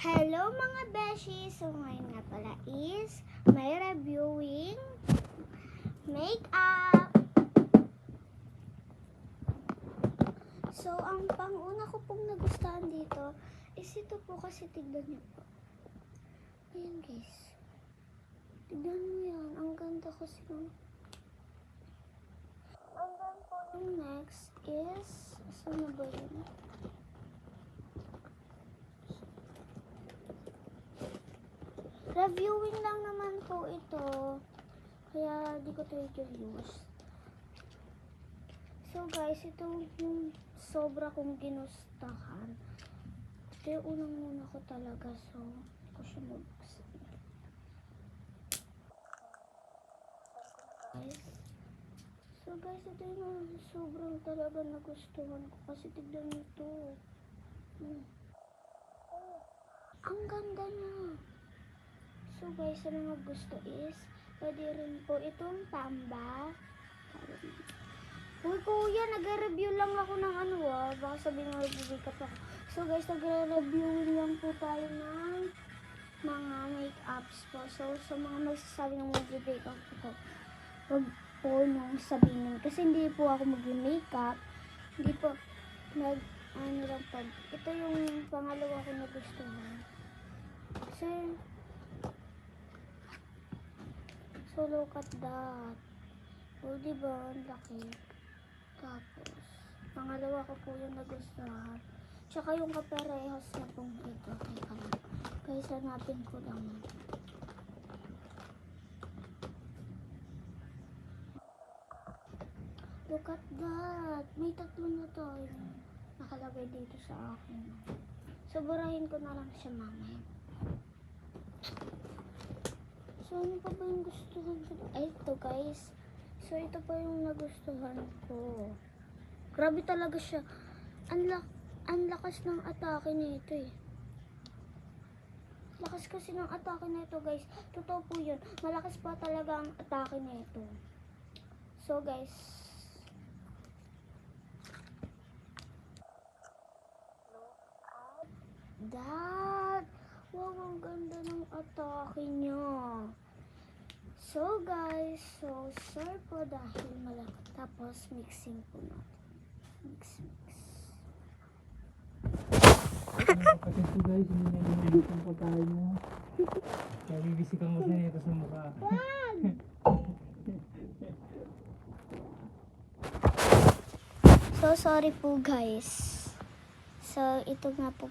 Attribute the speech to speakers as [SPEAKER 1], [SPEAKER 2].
[SPEAKER 1] Hello mga beshi! So ngayon nga pala is may reviewing makeup. So ang panguna ko pong nagustuhan dito is ito po kasi tignan niyo po. Ayan guys. Tignan mo yan. Ang ganda kasi ng... And then po yung next is... Saan na ba yun? Reviewing lang naman po ito. Kaya di ko ito i-use. So guys, ito yung sobra kong ginustahan. Ito yung unang-una ko talaga. So, hindi ko siya mabuksan. So guys, ito yung sobrang talaga nagustuhan ko. Kasi tignan nyo ito. Ang ganda niya. So guys, sa mga gusto is, pwede rin po itong Tamba. Uy kuya, nag-review lang ako ng ano baka sabihin nga mag-makeup ako. So guys, nag-review lang po tayo ng mga makeups po. So sa mga magsasabi ng mag-makeup ko, huwag po nung sabihin. Kasi hindi po ako mag-makeup. Hindi po ano lang po. Ito yung pangalawa ko na gustuhan. So look at that. O diba, ang laki. Tapos, pangalawa ko po yung nagustuhan. Tsaka yung kaparehas na pong ito. Teka lang. Guys, hanapin ko lang. Look at that. May tatlo na tayo. Nakalagay dito sa akin. So, burahin ko na lang siya mamaya. So, ano pa ba yung gustuhan ko? Ay, ito guys. So, ito pa yung nagustuhan ko. Grabe talaga siya. Ang lakas ng atake nito eh. Lakas kasi ng atake nito guys. Totoo po yun. Malakas pa talaga ang atake nito. So guys. Look at that. Wow, ang ganda ng atake niya. So guys, so serve po dahil malaki. Tapos mixing po natin. Mix.
[SPEAKER 2] Kapatid ko guys, hindi na nilulog ang pagkain mo. Kaya bibisikan ko siya ito sa mukha.
[SPEAKER 1] So sorry po guys. So ito nga po